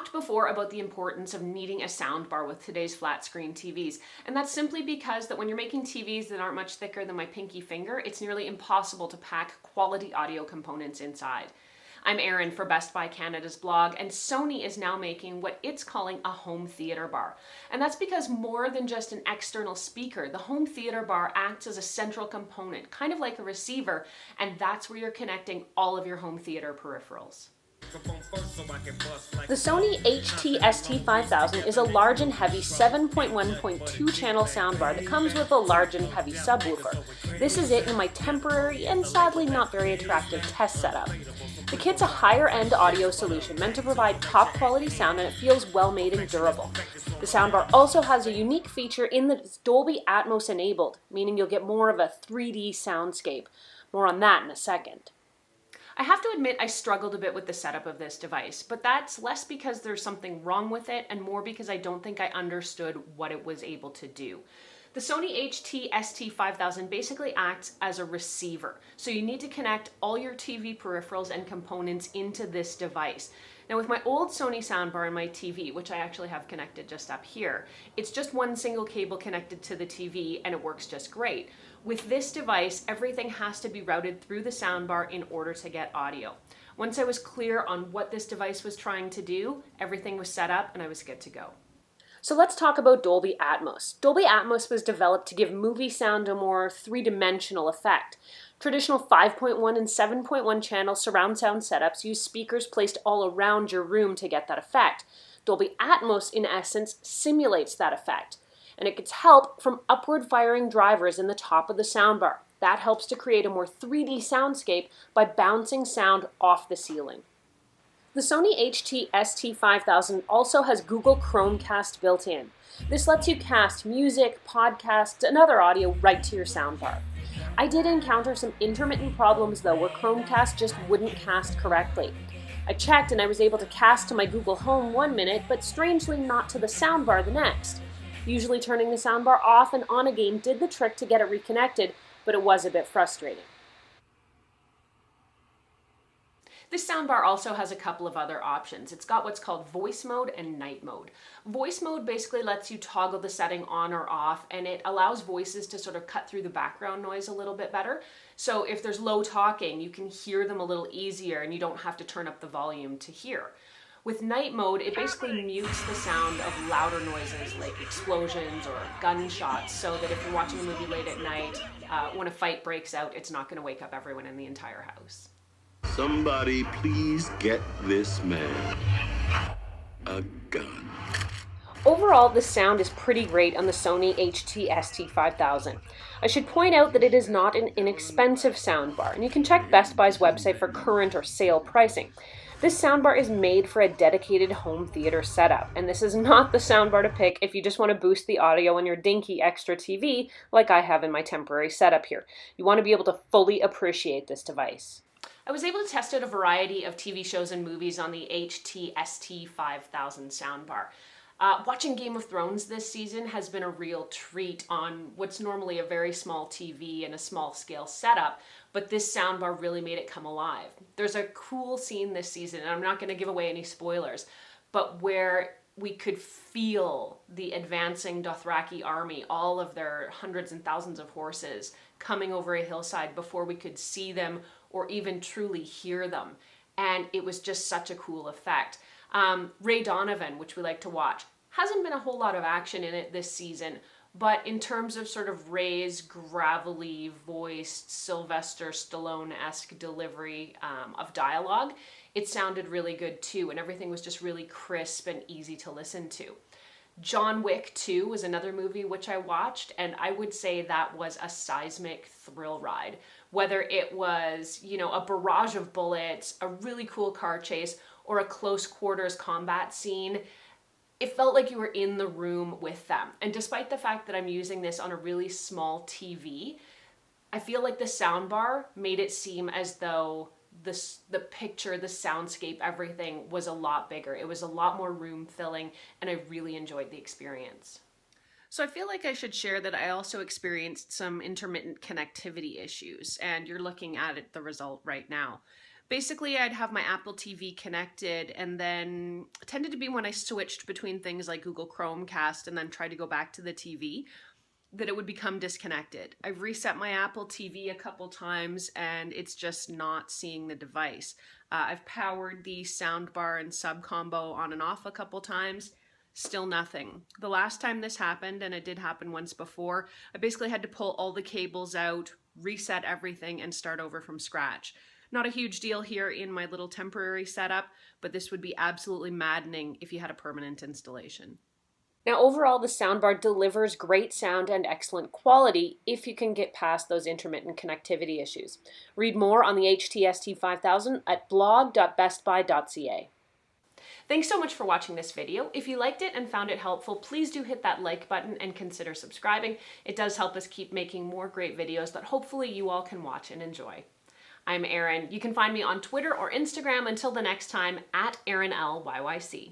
talked before about the importance of needing a soundbar with today's flat screen TVs, and that's simply because that when you're making TVs that aren't much thicker than my pinky finger, it's nearly impossible to pack quality audio components inside. I'm Erin for Best Buy Canada's blog, and Sony is now making what it's calling a home theater bar. And that's because more than just an external speaker, the home theater bar acts as a central component, kind of like a receiver, and that's where you're connecting all of your home theater peripherals. The Sony HT-ST5000 is a large and heavy 7.1.2 channel soundbar that comes with a large and heavy subwoofer. This is it in my temporary and sadly not very attractive test setup. The kit's a higher-end audio solution meant to provide top-quality sound, and it feels well-made and durable. The soundbar also has a unique feature in that it's Dolby Atmos enabled, meaning you'll get more of a 3D soundscape. More on that in a second. I have to admit I struggled a bit with the setup of this device, but that's less because there's something wrong with it and more because I don't think I understood what it was able to do. The Sony HT-ST5000 basically acts as a receiver, so you need to connect all your TV peripherals and components into this device. Now with my old Sony soundbar and my TV, which I actually have connected just up here, it's just one single cable connected to the TV and it works just great. With this device, everything has to be routed through the soundbar in order to get audio. Once I was clear on what this device was trying to do, everything was set up and I was good to go. So let's talk about Dolby Atmos. Dolby Atmos was developed to give movie sound a more three-dimensional effect. Traditional 5.1 and 7.1 channel surround sound setups use speakers placed all around your room to get that effect. Dolby Atmos, in essence, simulates that effect, and it gets help from upward firing drivers in the top of the soundbar. That helps to create a more 3D soundscape by bouncing sound off the ceiling. The Sony HT-ST5000 also has Google Chromecast built in. This lets you cast music, podcasts, and other audio right to your soundbar. I did encounter some intermittent problems though, where Chromecast just wouldn't cast correctly. I checked and I was able to cast to my Google Home 1 minute, but strangely not to the soundbar the next. Usually turning the soundbar off and on again did the trick to get it reconnected, but it was a bit frustrating. This soundbar also has a couple of other options. It's got what's called voice mode and night mode. Voice mode basically lets you toggle the setting on or off, and it allows voices to sort of cut through the background noise a little bit better. So if there's low talking, you can hear them a little easier and you don't have to turn up the volume to hear. With night mode, it basically mutes the sound of louder noises like explosions or gunshots, so that if you're watching a movie late at night, when a fight breaks out, it's not going to wake up everyone in the entire house. Somebody please get this man a gun. Overall, the sound is pretty great on the Sony HT-ST5000. I should point out that it is not an inexpensive soundbar, and you can check Best Buy's website for current or sale pricing. This soundbar is made for a dedicated home theater setup, and this is not the soundbar to pick if you just want to boost the audio on your dinky extra TV like I have in my temporary setup here. You want to be able to fully appreciate this device. I was able to test out a variety of TV shows and movies on the HT-ST5000 soundbar. Watching Game of Thrones this season has been a real treat on what's normally a very small TV and a small scale setup, but this soundbar really made it come alive. There's a cool scene this season, and I'm not going to give away any spoilers, but where we could feel the advancing Dothraki army, all of their hundreds and thousands of horses, coming over a hillside before we could see them or even truly hear them. And it was just such a cool effect. Ray Donovan, which we like to watch, hasn't been a whole lot of action in it this season, but in terms of sort of Ray's gravelly voiced Sylvester Stallone-esque delivery of dialogue, it sounded really good too, and everything was just really crisp and easy to listen to. John Wick 2 was another movie which I watched, and I would say that was a seismic thrill ride. Whether it was, a barrage of bullets, a really cool car chase, or a close quarters combat scene, it felt like you were in the room with them. And despite the fact that I'm using this on a really small TV, I feel like the soundbar made it seem as though the picture, the soundscape, everything was a lot bigger. It was a lot more room filling, and I really enjoyed the experience. So I feel like I should share that I also experienced some intermittent connectivity issues, and you're looking at the result right now. Basically, I'd have my Apple TV connected, and then it tended to be when I switched between things like Google Chromecast and then tried to go back to the TV, that it would become disconnected. I've reset my Apple TV a couple times and it's just not seeing the device. I've powered the soundbar and sub combo on and off a couple times, still nothing. The last time this happened, and it did happen once before, I basically had to pull all the cables out, reset everything, and start over from scratch. Not a huge deal here in my little temporary setup, but this would be absolutely maddening if you had a permanent installation. Now, overall, the soundbar delivers great sound and excellent quality if you can get past those intermittent connectivity issues. Read more on the HT-ST5000 at blog.bestbuy.ca. Thanks so much for watching this video. If you liked it and found it helpful, please do hit that like button and consider subscribing. It does help us keep making more great videos that hopefully you all can watch and enjoy. I'm Erin. You can find me on Twitter or Instagram until the next time, at ErinLYYC.